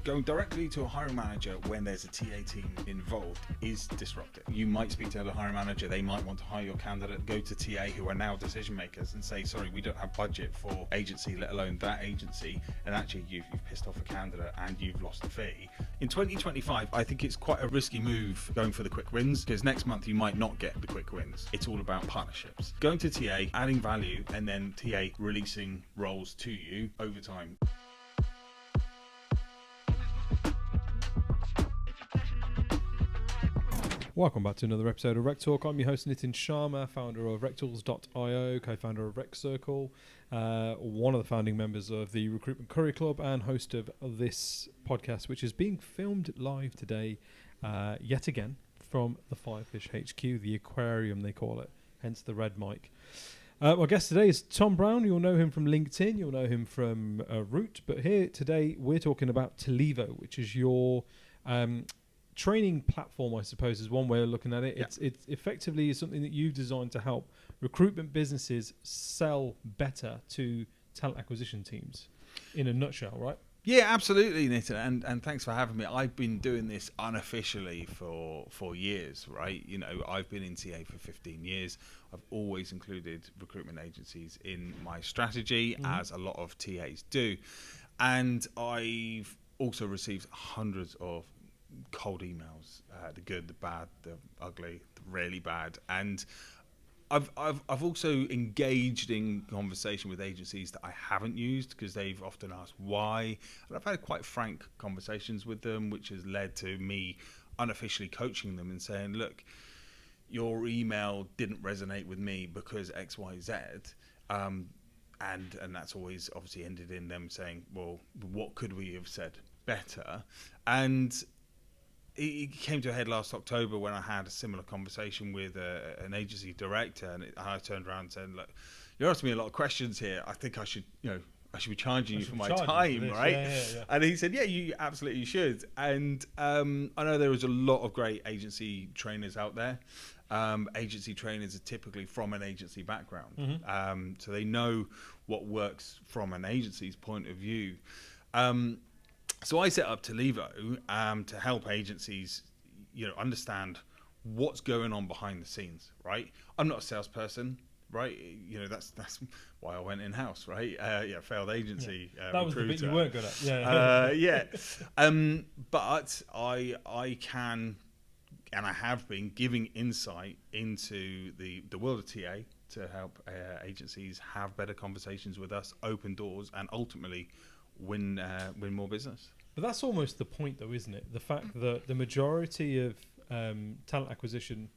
Going directly to a hiring manager when there's a TA team involved is disruptive. You might speak to the hiring manager, they might want to hire your candidate, go to TA who are now decision makers and say, sorry, we don't have budget for agency, let alone that agency, and actually you've pissed off a candidate and you've lost the fee. In 2025, I think it's quite a risky move going for the quick wins, because next month you might not get the quick wins. It's all about partnerships. Going to TA, adding value, and then TA releasing roles to you over time. Welcome back to another episode of RecTalk. I'm your host Nitin Sharma, founder of RecTools.io, co-founder of RecCircle, one of the founding members of the Recruitment Curry Club, and host of this podcast, which is being filmed live today, yet again, from the Firefish HQ, the aquarium they call it, hence the red mic. My guest today is Tom Brown. You'll know him from LinkedIn, you'll know him from Root, but here today we're talking about Talivo, which is your training platform, I suppose, is one way of looking at it. Yeah. It's effectively something that you've designed to help recruitment businesses sell better to talent acquisition teams, in a nutshell, right? Yeah, absolutely, Nitin, and thanks for having me. I've been doing this unofficially for years, right? You know, I've been in TA for 15 years. I've always included recruitment agencies in my strategy, as a lot of TAs do. And I've also received hundreds of cold emails, the good, the bad, the ugly, the really bad, and I've also engaged in conversation with agencies that I haven't used because they've often asked why, and I've had quite frank conversations with them, which has led to me unofficially coaching them and saying, look, your email didn't resonate with me because X, Y, Z. And that's always obviously ended in them saying, well, what could we have said better? And it came to a head last October when I had a similar conversation with an agency director, and I turned around and said, look, you're asking me a lot of questions here. I think I should be charging you for my time, right? Yeah. And he said, yeah, you absolutely should. And I know there is a lot of great agency trainers out there. Agency trainers are typically from an agency background. So they know what works from an agency's point of view. So I set up Talivo to help agencies, understand what's going on behind the scenes, right? I'm not a salesperson, right? That's why I went in-house, right? Failed agency. That was the bit you weren't good at. But I can, and I have been giving insight into the world of TA to help agencies have better conversations with us, open doors, and ultimately win more business. But that's almost the point, though, isn't it? The fact that the majority of talent acquisition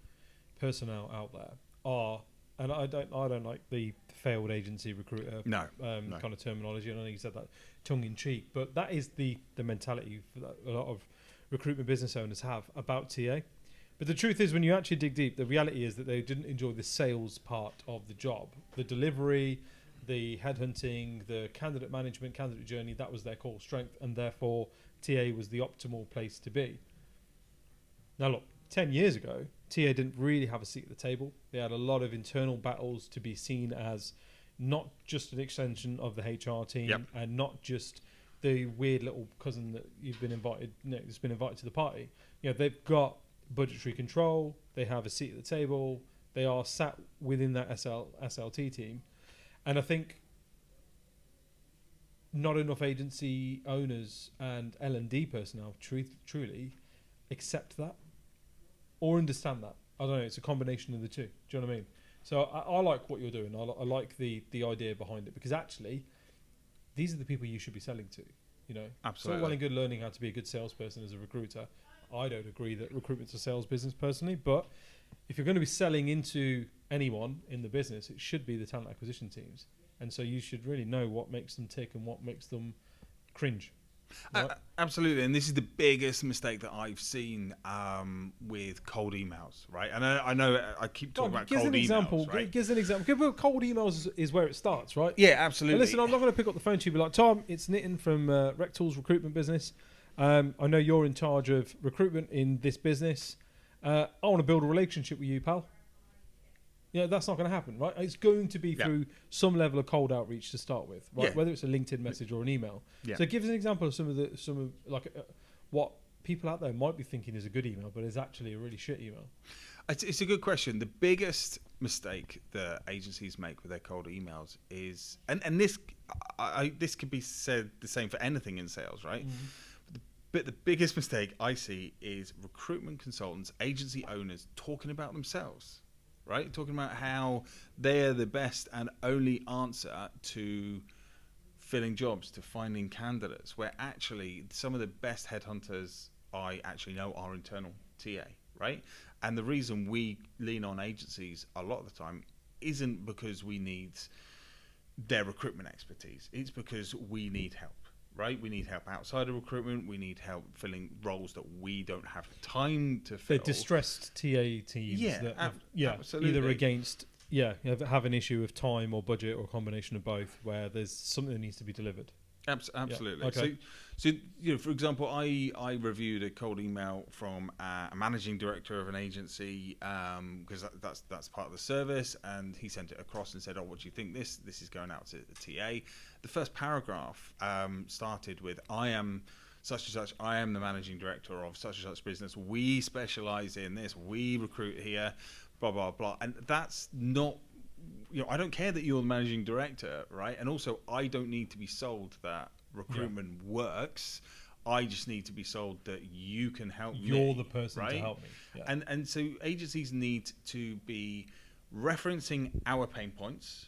personnel out there are, and I don't like the failed agency recruiter No. kind of terminology. I know you said that tongue in cheek, but that is the mentality that a lot of recruitment business owners have about TA. But the truth is, when you actually dig deep, the reality is that they didn't enjoy the sales part of the job, the delivery, the headhunting, the candidate management, candidate journey. That was their core strength, and therefore TA was the optimal place to be. Now look, 10 years ago, TA didn't really have a seat at the table. They had a lot of internal battles to be seen as not just an extension of the HR team, and not just the weird little cousin that you've been invited, that's been invited to the party. They've got budgetary control, they have a seat at the table, they are sat within that SLT team. And I think not enough agency owners and L&D personnel truly accept that or understand that. I don't know, it's a combination of the two. Do you know what I mean? So I like what you're doing. I like the idea behind it, because actually these are the people you should be selling to. Absolutely. It's all well and good learning how to be a good salesperson as a recruiter. I don't agree that recruitment's a sales business personally, but if you're going to be selling into anyone in the business, it should be the talent acquisition teams. And so you should really know what makes them tick and what makes them cringe. Right? Absolutely. And this is the biggest mistake that I've seen with cold emails, right? And I know I keep talking about cold emails, right? Give us an example. Cold emails is where it starts, right? Yeah, absolutely. And listen, I'm not going to pick up the phone to you and be like, Tom, it's Nitin from RecTools recruitment business. I know you're in charge of recruitment in this business. I want to build a relationship with you, pal. That's not going to happen, right? It's going to be through some level of cold outreach to start with, right? Yeah. Whether it's a LinkedIn message or an email. Yeah. So give us an example of some of what people out there might be thinking is a good email, but is actually a really shit email. It's a good question. The biggest mistake that agencies make with their cold emails is, and this this could be said the same for anything in sales, right? But the biggest mistake I see is recruitment consultants, agency owners talking about themselves, right? Talking about how they're the best and only answer to filling jobs, to finding candidates, where actually some of the best headhunters I actually know are internal TA, right? And the reason we lean on agencies a lot of the time isn't because we need their recruitment expertise. It's because we need help, right? We need help outside of recruitment. We need help filling roles that we don't have time to fill. They're distressed TA teams absolutely. Either against have an issue of time or budget or a combination of both, where there's something that needs to be delivered. Absolutely. Yeah. Okay. So for example, I reviewed a cold email from a managing director of an agency because that's part of the service, and he sent it across and said, "Oh, what do you think? This is going out to the TA." The first paragraph started with, "I am such and such. I am the managing director of such and such business. We specialize in this. We recruit here. Blah blah blah." And that's not. I don't care that you're the managing director, right? And also, I don't need to be sold that recruitment works. I just need to be sold that you can help me. You're the person right? to help me. Yeah. And so agencies need to be referencing our pain points,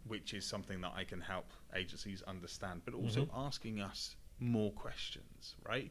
which is something that I can help agencies understand, but also asking us more questions, right?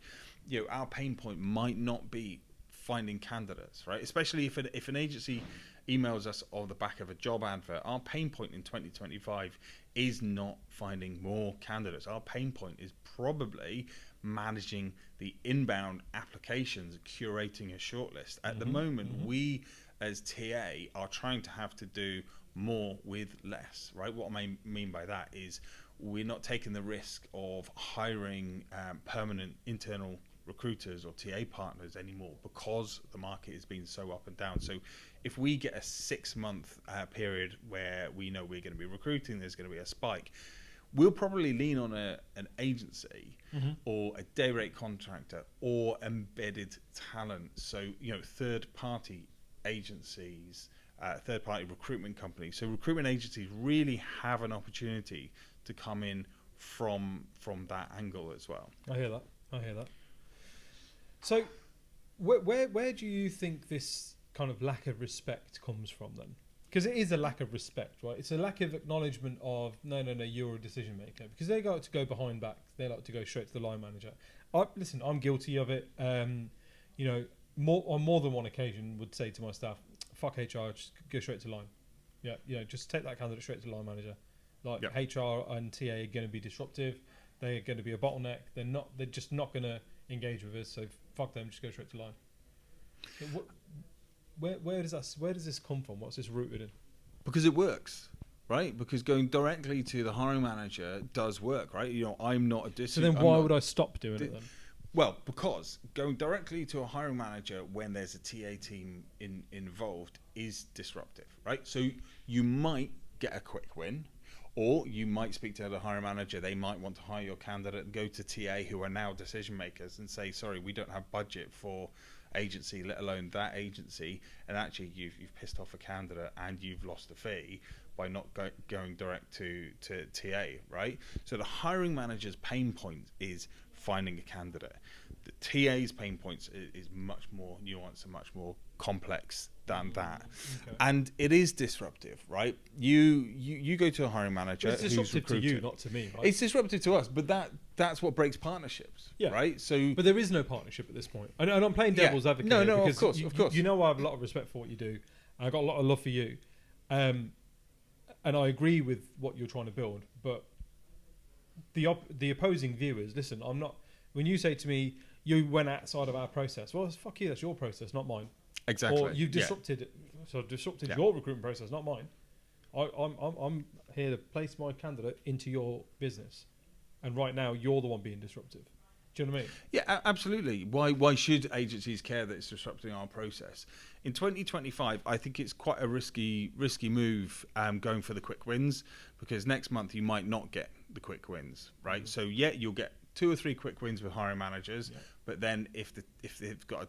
Our pain point might not be finding candidates, right? Especially if an agency emails us on the back of a job advert. Our pain point in 2025 is not finding more candidates. Our pain point is probably managing the inbound applications, curating a shortlist. At the moment, we as TA are trying to have to do more with less, right? What I mean by that is we're not taking the risk of hiring permanent internal recruiters or TA partners anymore because the market has been so up and down. So if we get a 6-month period where we know we're going to be recruiting, there's going to be a spike, we'll probably lean on an agency or a day rate contractor or embedded talent. So, third-party agencies, third-party recruitment companies. So recruitment agencies really have an opportunity to come in from that angle as well. I hear that. So, where do you think this kind of lack of respect comes from then? Because it is a lack of respect, right? It's a lack of acknowledgement of no, you're a decision maker. Because they like to go behind back. They like to go straight to the line manager. Listen, I'm guilty of it. On more than one occasion, would say to my staff, "Fuck HR, just go straight to line." Just take that candidate straight to the line manager. HR and TA are going to be disruptive. They're going to be a bottleneck. They're just not going to engage with us. So fuck them. Just go straight to line. Where does this come from? What's this rooted in? Because it works, right? Because going directly to the hiring manager does work, right? I'm not a So then why would I stop doing it then? Well, because going directly to a hiring manager when there's a TA team involved is disruptive, right? So you might get a quick win, or you might speak to the hiring manager. They might want to hire your candidate and go to TA, who are now decision makers, and say, sorry, we don't have budget for agency, let alone that agency. And actually, you've pissed off a candidate and you've lost a fee by not going direct to TA, right? So the hiring manager's pain point is finding a candidate. The TA's pain points is much more nuanced and much more complex than that. Okay. And it is disruptive, right? You go to a hiring manager. It's disruptive to you, not to me, right? It's disruptive to us, but that's what breaks partnerships, right? So, but there is no partnership at this point. And I'm playing devil's advocate. No, because of course. You know I have a lot of respect for what you do. And I've got a lot of love for you. And I agree with what you're trying to build, but the opposing viewers, listen, I'm not. When you say to me, you went outside of our process, well, fuck you, that's your process, not mine. Exactly. Or you disrupted your recruitment process, not mine. I'm here to place my candidate into your business, and right now you're the one being disruptive. Do you know what I mean? Yeah, absolutely. Why should agencies care that it's disrupting our process? in 2025, I think it's quite a risky move going for the quick wins, because next month you might not get the quick wins, right? So you'll get 2 or 3 quick wins with hiring managers, but then if they've got a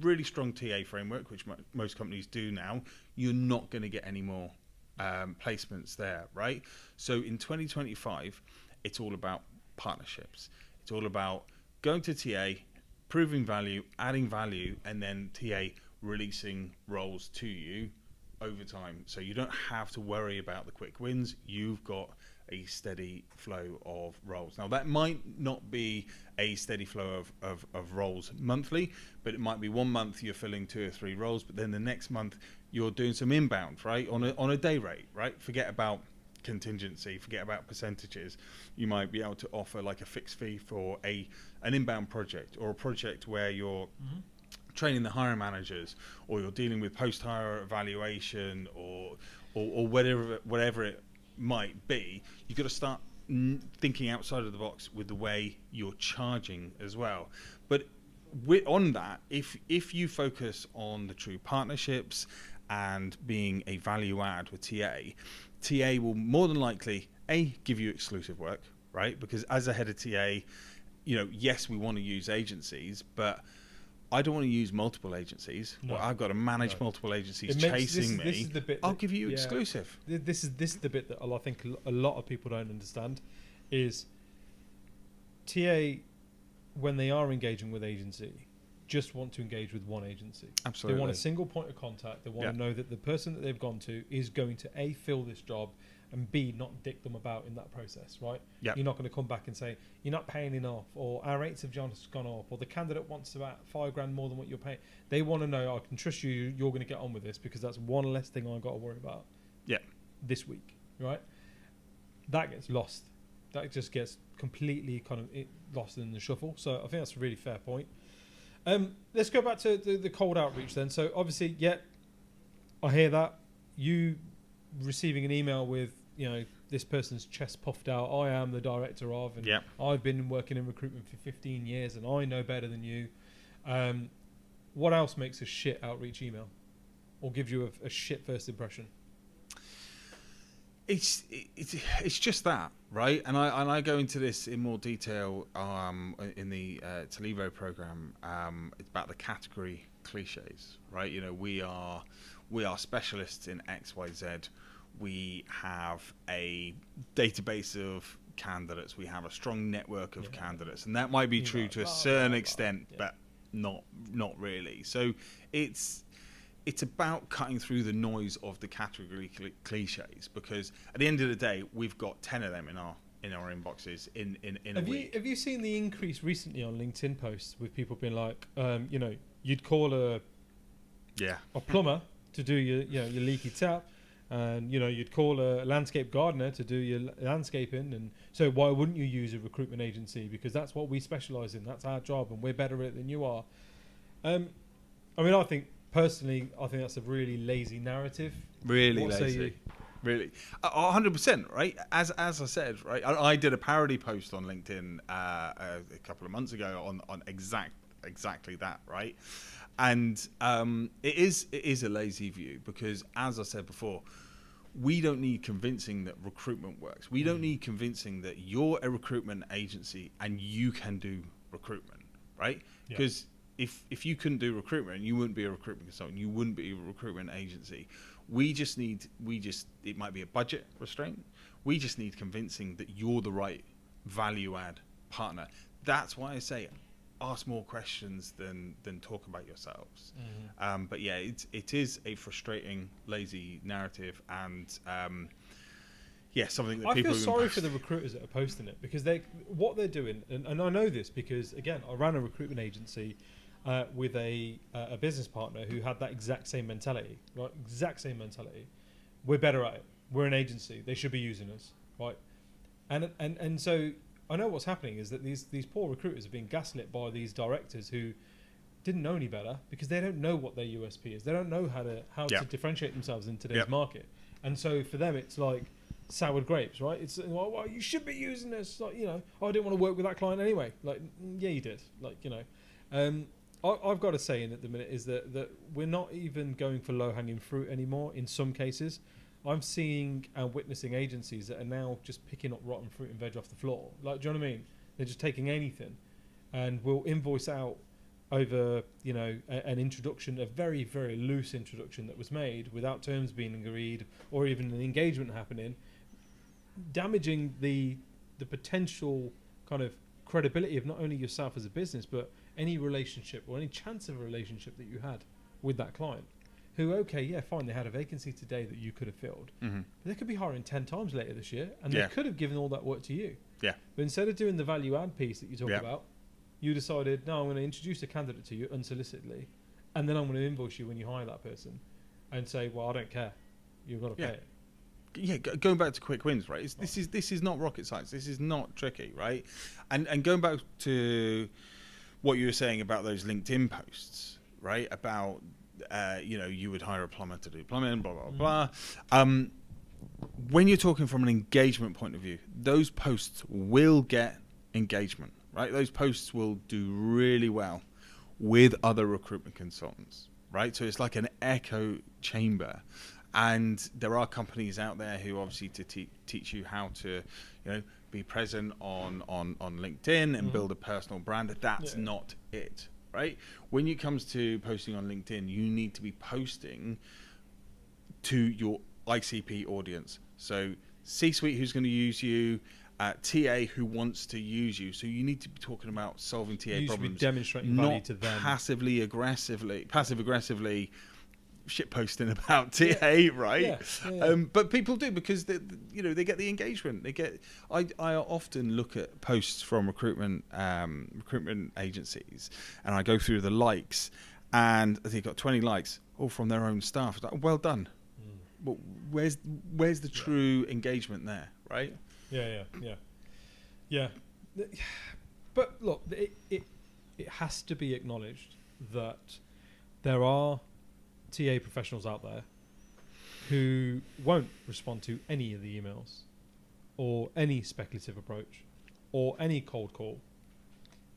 really strong TA framework, which most companies do now, you're not going to get any more placements there, right? So in 2025, it's all about partnerships. It's all about going to TA, proving value, adding value, and then TA releasing roles to you over time. So you don't have to worry about the quick wins. You've got a steady flow of roles. Now, that might not be a steady flow of roles monthly, but it might be one month you're filling 2 or 3 roles, but then the next month you're doing some inbound, right, on a day rate, right? Forget about contingency, forget about percentages. You might be able to offer like a fixed fee for an inbound project, or a project where you're training the hiring managers, or you're dealing with post-hire evaluation, or whatever it might be. You've got to start thinking outside of the box with the way you're charging as well. But on that, if you focus on the true partnerships and being a value add with TA will more than likely give you exclusive work, right? Because as a head of TA, yes, we want to use agencies, but I don't want to use multiple agencies. No. Well, I've got to manage multiple agencies chasing me. This is the bit I'll give you exclusive. This is the bit that I think a lot of people don't understand, is TA, when they are engaging with agency, just want to engage with one agency. Absolutely. They want a single point of contact. They want to know that the person that they've gone to is going to A, fill this job, and B, not dick them about in that process, right? You're not going to come back and say, you're not paying enough, or our rates have just gone up, or the candidate wants about $5,000 more than what you're paying. They want to know, I can trust you, you're going to get on with this, because that's one less thing I've got to worry about this week, right? That gets lost. That just gets completely lost in the shuffle. So I think that's a really fair point. Let's go back to the cold outreach then. So obviously, I hear that. You receiving an email with, this person's chest puffed out, I am the director of, and I've been working in recruitment for 15 years and I know better than you. What else makes a shit outreach email, or gives you a shit first impression? It's just that, right? And I go into this in more detail in the Talivo program. It's about the category cliches, right? We are specialists in XYZ. We have a database of candidates. We have a strong network of candidates, and that might be true to a certain extent, but not really. So it's about cutting through the noise of the category cliches, because at the end of the day, we've got 10 of them in our inboxes in a week. Have you seen the increase recently on LinkedIn posts with people being like, you'd call a plumber to do your leaky tap, and you'd call a landscape gardener to do your landscaping, and so why wouldn't you use a recruitment agency, because that's what we specialize in, that's our job, and we're better at it than you are. I think personally, that's a really lazy narrative. Really lazy. Really, 100%, right? As I said, right, I did a parody post on LinkedIn a couple of months ago on exactly that, right? And it is a lazy view, because, as I said before, we don't need convincing that recruitment works. We don't need convincing that you're a recruitment agency and you can do recruitment, right? Because if you couldn't do recruitment, you wouldn't be a recruitment consultant. You wouldn't be a recruitment agency. It might be a budget restraint. We just need convincing that you're the right value add partner. That's why I say ask more questions than talk about yourselves. But it is a frustrating, lazy narrative, and something that people. I feel sorry for the recruiters that are posting it, because what they're doing, and I know this because, again, I ran a recruitment agency with a business partner who had that exact same mentality, right? Exact same mentality. We're better at it. We're an agency. They should be using us, right? And so I know what's happening is that these poor recruiters are being gaslit by these directors who didn't know any better, because they don't know what their USP is. They don't know how to differentiate themselves in today's market. And so for them, it's like soured grapes, right? It's well, you should be using this. Like, I didn't want to work with that client anyway. Like, yeah, you did. Like, I've got to say in at the minute is that we're not even going for low-hanging fruit anymore in some cases. I'm seeing and witnessing agencies that are now just picking up rotten fruit and veg off the floor. Like, do you know what I mean? They're just taking anything and will invoice out over, you know, an introduction, a very, very loose introduction that was made without terms being agreed or even an engagement happening, damaging the potential kind of credibility of not only yourself as a business, but any relationship or any chance of a relationship that you had with that client. Who, okay, yeah, fine, they had a vacancy today that you could have filled. Mm-hmm. But they could be hiring 10 times later this year, and Yeah. they could have given all that work to you. Yeah. But instead of doing the value add piece that you talk Yeah. about, you decided, no, I'm going to introduce a candidate to you unsolicitedly, and then I'm going to invoice you when you hire that person and say, well, I don't care. You've got to Yeah. pay it. Yeah, going back to quick wins, right? This is not rocket science. This is not tricky, right? And going back to what you were saying about those LinkedIn posts, right? About you know, you would hire a plumber to do plumbing, blah blah blah. When you're talking from an engagement point of view, those posts will get engagement, right? Those posts will do really well with other recruitment consultants, right? So it's like an echo chamber. And there are companies out there who obviously teach you how to, you know, be present on LinkedIn and build a personal brand. That's not it, right? When it comes to posting on LinkedIn, you need to be posting to your ICP audience. So C-suite who's going to use you, TA who wants to use you. So you need to be talking about solving TA You should be problems, demonstrating value not to them. passive aggressively shit posting about TA, right? Yeah. But people do because they get the engagement. I often look at posts from recruitment agencies, and I go through the likes, and I think got 20 likes, all from their own staff. Like, well done. But where's the true engagement there, right? Yeah. But look, it has to be acknowledged that there are TA professionals out there who won't respond to any of the emails or any speculative approach or any cold call,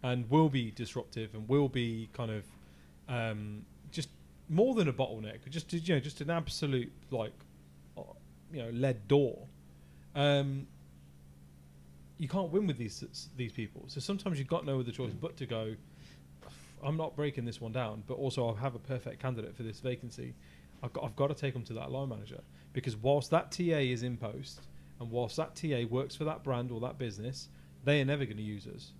and will be disruptive and will be kind of just more than a bottleneck, just an absolute lead door. You can't win with these people, so sometimes you've got no other choice but to go, I'm not breaking this one down, but also I have a perfect candidate for this vacancy. I've got to take them to that line manager, because whilst that TA is in post and whilst that TA works for that brand or that business, they are never going to use us,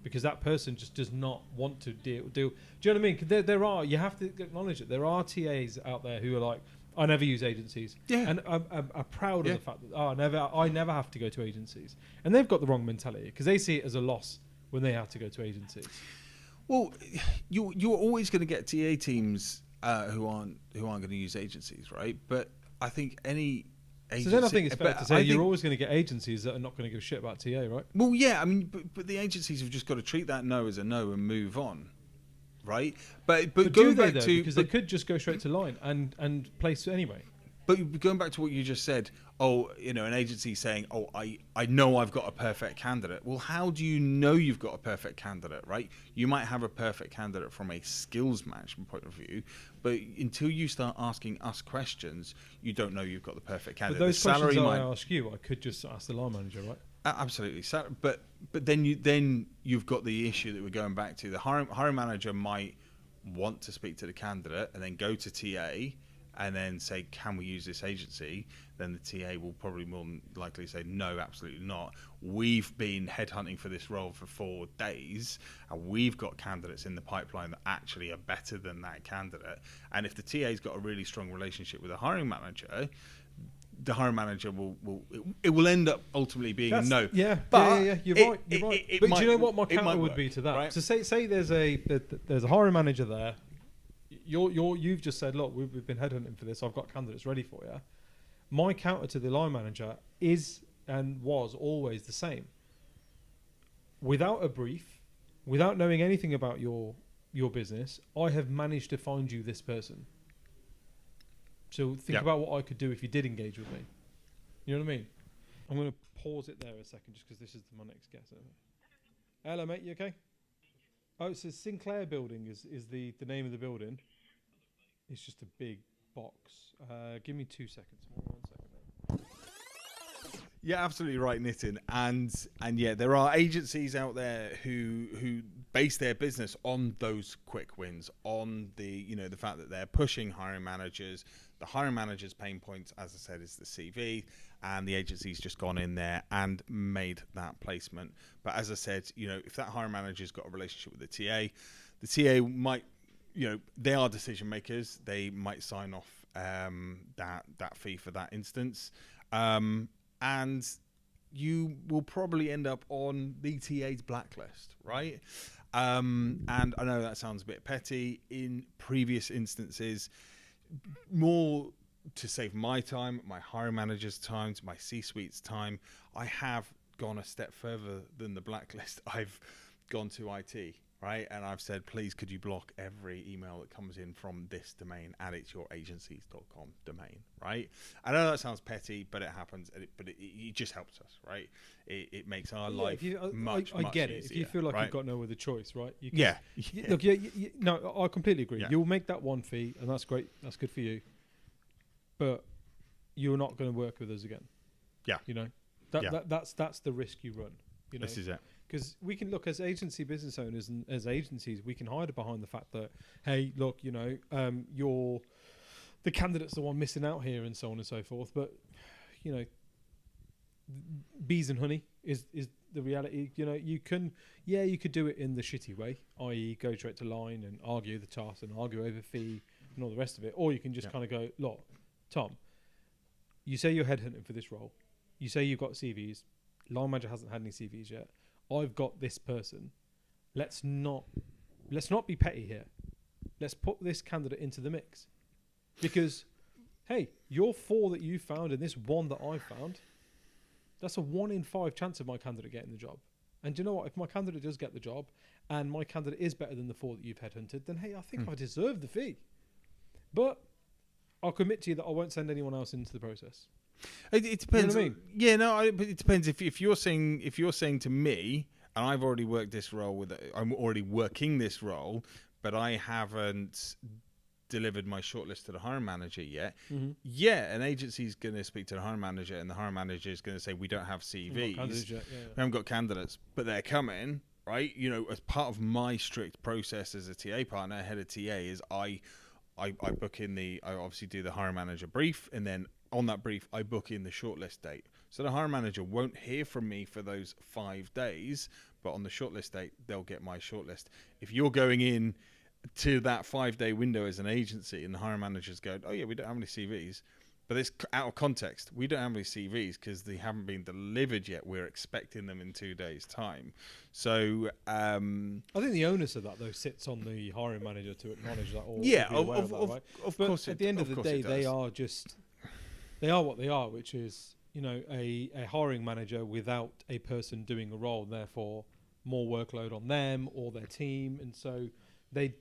because that person just does not want to deal. Do you know what I mean? 'Cause there are, you have to acknowledge it. There are TAs out there who are like, I never use agencies, and are proud of the fact that I never have to go to agencies, and they've got the wrong mentality because they see it as a loss when they have to go to agencies. Well, you're always going to get TA teams who aren't going to use agencies, right? But I think any agency. So then I think it's fair to say you're always going to get agencies that are not going to give a shit about TA, right? Well, yeah, I mean, but the agencies have just got to treat that no as a no and move on, right? But going back to, because they could just go straight to line and place anyway. But going back to what you just said, an agency saying, I know I've got a perfect candidate. Well, how do you know you've got a perfect candidate, right? You might have a perfect candidate from a skills management point of view, but until you start asking us questions, you don't know you've got the perfect candidate. But those questions I ask you, I could just ask the line manager, right? Absolutely. But then you've got the issue that we're going back to. The hiring manager might want to speak to the candidate and then go to TA and then say, can we use this agency? Then the TA will probably more than likely say, no, absolutely not. We've been headhunting for this role for 4 days, and we've got candidates in the pipeline that actually are better than that candidate. And if the TA's got a really strong relationship with the hiring manager, the hiring manager will end up ultimately being a no. Yeah, but you're right. But do you know what my counter would be to that? Right? So say there's a hiring manager there. You've just said, look, we've been headhunting for this. I've got candidates ready for you. My counter to the line manager is and was always the same. Without a brief, without knowing anything about your business, I have managed to find you this person. So think about what I could do if you did engage with me. You know what I mean? I'm going to pause it there a second just because this is my next guest. Hello, mate. You okay? Oh, it says Sinclair Building is the name of the building. It's just a big box. Give me 2 seconds. 1 second. Yeah, absolutely right, Nitin. And yeah, there are agencies out there who base their business on those quick wins, on the the fact that they're pushing hiring managers. The hiring managers' pain points, as I said, is the CV, and the agency's just gone in there and made that placement. But as I said, if that hiring manager's got a relationship with the TA might, they are decision makers. They might sign off that fee for that instance. And you will probably end up on the TA's blacklist, right? And I know that sounds a bit petty. In previous instances, more to save my time, my hiring manager's time, my C-suite's time, I have gone a step further than the blacklist. I've gone to IT, right? And I've said, please, could you block every email that comes in from this domain, and it's your agencies.com domain, right? I know that sounds petty, but it happens. But it just helps us, right? It makes our life much get it. easier, if you feel like right? you've got no other choice, right? You can, Yeah. Look, no, I completely agree. Yeah. You'll make that one fee, and that's great. That's good for you. But you're not going to work with us again. Yeah. That's the risk you run. This is it. Because we can look as agency business owners and as agencies, we can hide behind the fact that, hey, look, you're the candidate's the one missing out here, and so on and so forth. But bees and honey is the reality. You could do it in the shitty way, i.e., go straight to line and argue the task and argue over fee and all the rest of it, or you can just kind of go, look, Tom, you say you're headhunting for this role. You say you've got CVs. Line manager hasn't had any CVs yet. I've got this person. Let's not be petty here. Let's put this candidate into the mix. Because, hey, your 4 that you found and this 1 that I found, that's a 1 in 5 chance of my candidate getting the job. And do you know what? If my candidate does get the job and my candidate is better than the 4 that you've headhunted, then, hey, I think I deserve the fee. But I'll commit to you that I won't send anyone else into the process. It depends. You know what I mean? Yeah, no, but it depends. If you're saying to me, and I've already worked this role I'm already working this role, but I haven't delivered my shortlist to the hiring manager yet. Mm-hmm. Yeah, an agency's going to speak to the hiring manager, and the hiring manager is going to say, we don't have CVs, we haven't got candidates, but they're coming. Right, as part of my strict process as a TA partner, head of TA, is I book in I obviously do the hiring manager brief, and then on that brief, I book in the shortlist date. So the hiring manager won't hear from me for those 5 days, but on the shortlist date, they'll get my shortlist. If you're going in to that 5-day window as an agency and the hiring manager's going, oh yeah, we don't have any CVs, but it's out of context. We don't have any CVs because they haven't been delivered yet. We're expecting them in 2 days' time. So I think the onus of that, though, sits on the hiring manager to acknowledge that. Or of course. At the end of the day, they are what they are, which is a hiring manager without a person doing a role, therefore more workload on them or their team, and so they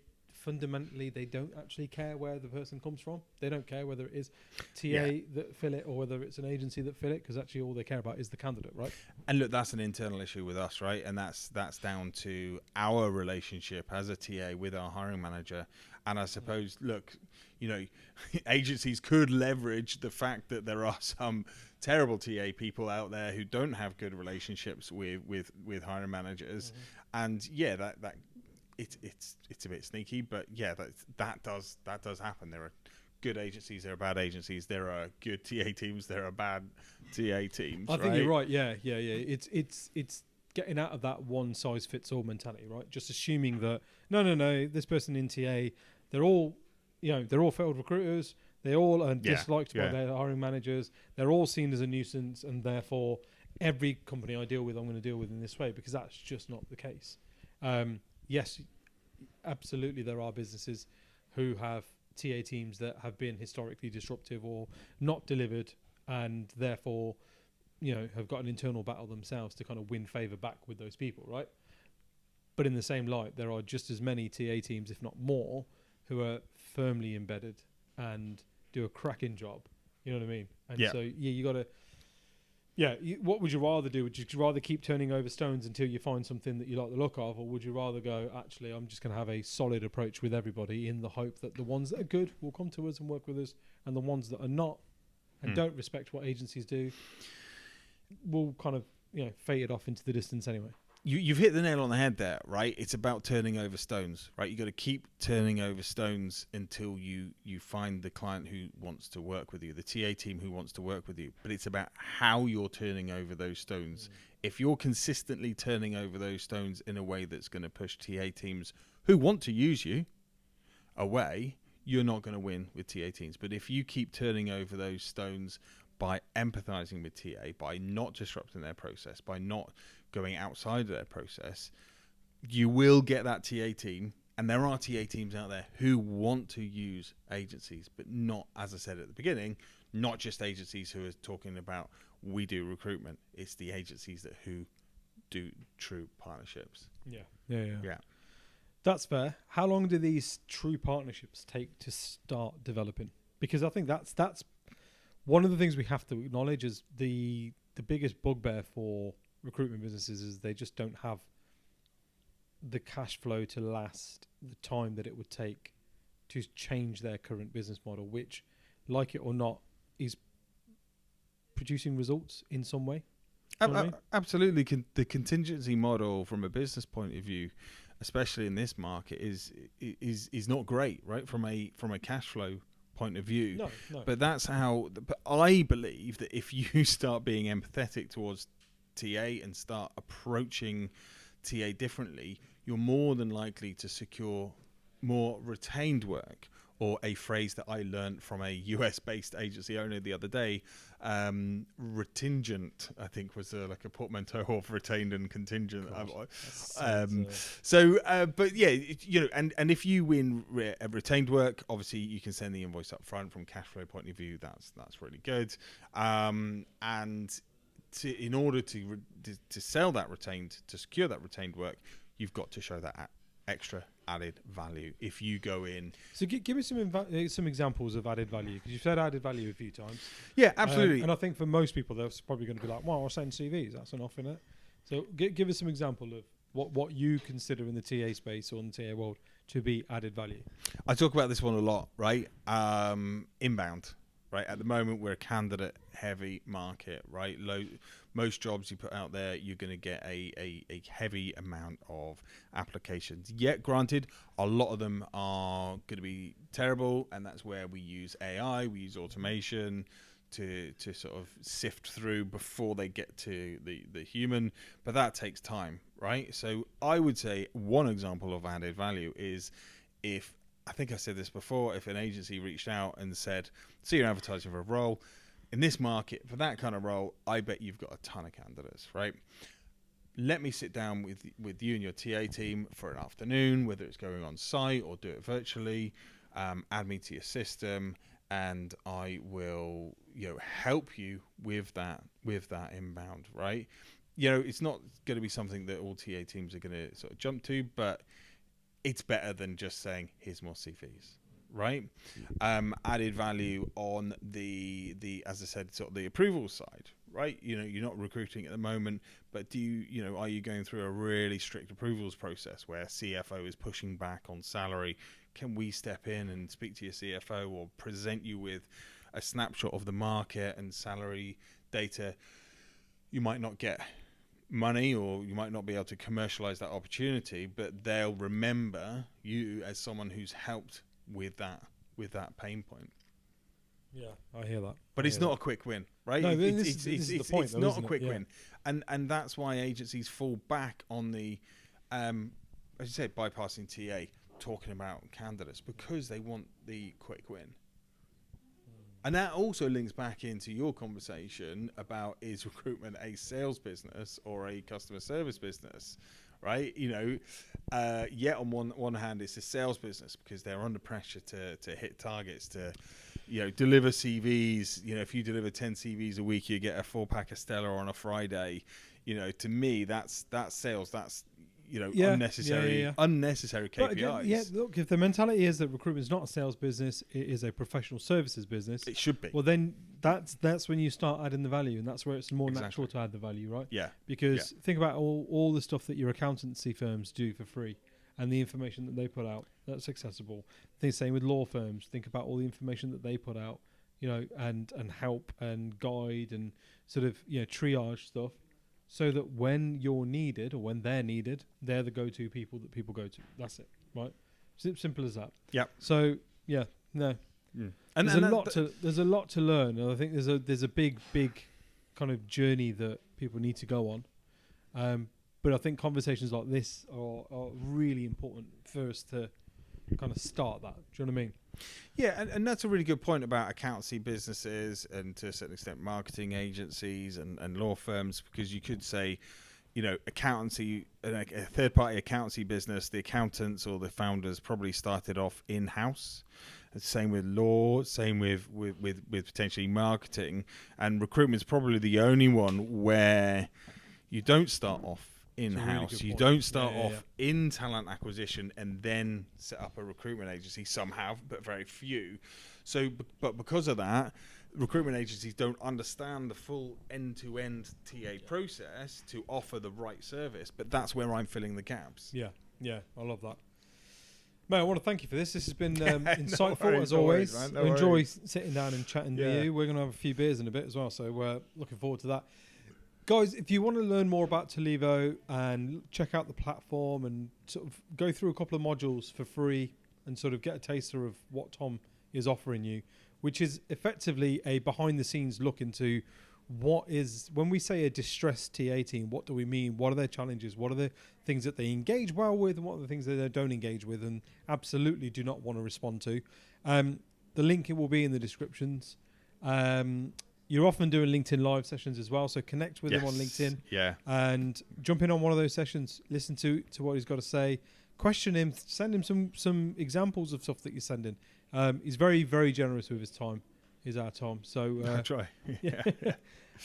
don't actually care where the person comes from. They don't care whether it is TA that fill it or whether it's an agency that fill it, because actually all they care about is the candidate, right? And look, that's an internal issue with us, right? And that's down to our relationship as a TA with our hiring manager. And I suppose, look, agencies could leverage the fact that there are some terrible TA people out there who don't have good relationships with hiring managers. Mm-hmm. And yeah, that it's a bit sneaky, but yeah, that does happen. There are good agencies, there are bad agencies, there are good TA teams, there are bad TA teams. I think you're right. Yeah. It's getting out of that one size fits all mentality, right? Just assuming that no, this person in TA, they're all failed recruiters. They all are disliked by their hiring managers. They're all seen as a nuisance, and therefore every company I deal with, I'm going to deal with in this way, because that's just not the case. Yes, absolutely, there are businesses who have TA teams that have been historically disruptive or not delivered, and therefore, have got an internal battle themselves to kind of win favour back with those people, right? But in the same light, there are just as many TA teams, if not more, who are firmly embedded and do a cracking job. You know what I mean? And so, you got to... Yeah, what would you rather do? Would you rather keep turning over stones until you find something that you like the look of, or would you rather go, actually, I'm just going to have a solid approach with everybody in the hope that the ones that are good will come to us and work with us, and the ones that are not and don't respect what agencies do will kind of fade off into the distance anyway. You've hit the nail on the head there, right? It's about turning over stones, right? You got to keep turning over stones until you find the client who wants to work with you, the TA team who wants to work with you. But it's about how you're turning over those stones. If you're consistently turning over those stones in a way that's going to push TA teams who want to use you away, you're not going to win with TA teams. But if you keep turning over those stones by empathizing with TA, by not disrupting their process, by not going outside of their process, you will get that TA team. And there are TA teams out there who want to use agencies, but not, as I said at the beginning, not just agencies who are talking about we do recruitment. It's the agencies who do true partnerships. Yeah. That's fair. How long do these true partnerships take to start developing? Because I think that's one of the things we have to acknowledge is the biggest bugbear for recruitment businesses is they just don't have the cash flow to last the time that it would take to change their current business model, which, like it or not, is producing results in some way. Absolutely. The contingency model from a business point of view, especially in this market, is not great, right? From a cash flow point of view. No. But that's how. But I believe that if you start being empathetic towards TA and start approaching TA differently, you're more than likely to secure more retained work. Or a phrase that I learned from a US-based agency owner the other day, retingent, I think was like a portmanteau of retained and contingent. But yeah, and if you win retained work, obviously you can send the invoice up front. From cash flow point of view, that's really good. And in order to sell that retained, to secure that retained work, you've got to show that extra added value. If you go in, so give me some examples of added value, because you've said added value a few times. Yeah, absolutely. And I think for most people, they're probably going to be like, "Well, I'll send CVs. That's enough, isn't it?" So give us some example of what you consider in the TA space or in the TA world to be added value. I talk about this one a lot, right? Inbound. Right, at the moment we're a candidate-heavy market. Right, most jobs you put out there, you're going to get a heavy amount of applications. Yet, granted, a lot of them are going to be terrible, and that's where we use AI, we use automation to sort of sift through before they get to the human. But that takes time, right? So I would say one example of added value is if. I think I said this before, if an agency reached out and said, "See, you're advertising for a role in this market for that kind of role, I bet you've got a ton of candidates, right? Let me sit down with you and your TA team for an afternoon, whether it's going on site or do it virtually, add me to your system, and I will help you with that inbound," right? It's not going to be something that all TA teams are going to sort of jump to, but it's better than just saying, "Here's more CVs," right? Added value on the as I said, sort of the approval side, right? You're not recruiting at the moment, but are you going through a really strict approvals process where CFO is pushing back on salary? Can we step in and speak to your CFO or present you with a snapshot of the market and salary data? You might not get money, or you might not be able to commercialize that opportunity, but they'll remember you as someone who's helped with that pain point. Yeah, I hear that. But it's not a quick win, right? No, this is the point, it's though, not a isn't quick it? win, and that's why agencies fall back on the, as you said, bypassing TA, talking about candidates, because they want the quick win. And that also links back into your conversation about, is recruitment a sales business or a customer service business, right? Yet on one hand, it's a sales business because they're under pressure to hit targets, to deliver CVs. If you deliver 10 CVs a week, you get a 4-pack of Stella on a Friday. To me, that's sales. That's unnecessary KPIs. But, look, if the mentality is that recruitment is not a sales business, it is a professional services business. It should be. Well, then that's when you start adding the value, and that's where it's more natural to add the value, right? Yeah. Because think about all the stuff that your accountancy firms do for free, and the information that they put out that's accessible. The same with law firms. Think about all the information that they put out, and help and guide and sort of triage stuff, so that when you're needed or when they're needed, they're the go-to people that people go to. That's it, right? Simple as that. Yeah. So no. And there's a lot to learn, and I think there's a big kind of journey that people need to go on. But I think conversations like this are really important for us to kind of start that. Do you know what I mean? Yeah, and that's a really good point about accountancy businesses and to a certain extent marketing agencies and law firms, because you could say, accountancy, a third-party accountancy business, the accountants or the founders probably started off in-house. Same with law, same with potentially marketing, and recruitment's probably the only one where you don't start off in-house. Really you don't start off in talent acquisition and then set up a recruitment agency. Some have, but very few. So, but because of that, recruitment agencies don't understand the full end-to-end TA process to offer the right service. But that's where I'm filling the gaps. Yeah, I love that. Mate, I want to thank you for this. This has been insightful as always. I enjoy sitting down and chatting with you. We're going to have a few beers in a bit as well, so we're looking forward to that. Guys, if you want to learn more about Talivo and check out the platform and sort of go through a couple of modules for free and sort of get a taster of what Tom is offering you, which is effectively a behind-the-scenes look into what is, when we say a distressed TA team, what do we mean? What are their challenges? What are the things that they engage well with, and what are the things that they don't engage with and absolutely do not want to respond to? The link will be in the descriptions. You're often doing LinkedIn live sessions as well, so connect with him on LinkedIn. Yeah. And jump in on one of those sessions, listen to what he's got to say, question him, send him some examples of stuff that you're sending. He's very, very generous with his time. He's our Tom. So I try.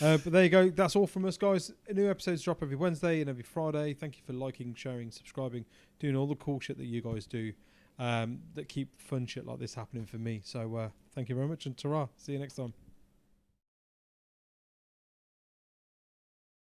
But there you go. That's all from us, guys. New episodes drop every Wednesday and every Friday. Thank you for liking, sharing, subscribing, doing all the cool shit that you guys do that keep fun shit like this happening for me. So thank you very much, and ta-ra. See you next time.